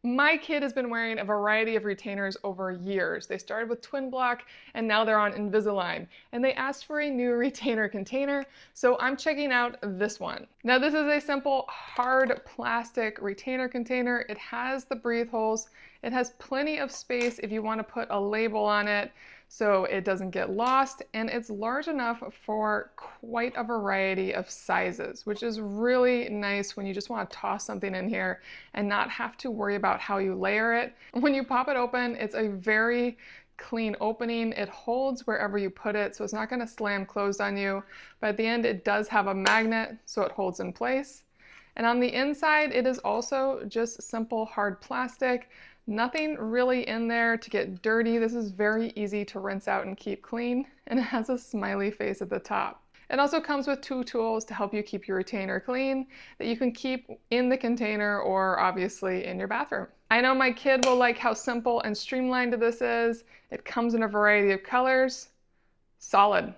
My kid has been wearing a variety of retainers over years. They started with Twin Block and now they're on Invisalign. And they asked for a new retainer container, so I'm checking out this one. Now this is a simple hard plastic retainer container. It has the breathe holes. It has plenty of space if you want to put a label on it so it doesn't get lost, and it's large enough for quite a variety of sizes, which is really nice when you just want to toss something in here and not have to worry about how you layer it. When you pop it open, it's a very clean opening. It holds wherever you put it, so it's not going to slam closed on you, but at the end it does have a magnet so it holds in place. And on the inside, it is also just simple hard plastic. Nothing really in there to get dirty. This is very easy to rinse out and keep clean, and it has a smiley face at the top. It also comes with 2 tools to help you keep your retainer clean that you can keep in the container or obviously in your bathroom. I know my kid will like how simple and streamlined this is. It comes in a variety of colors. Solid.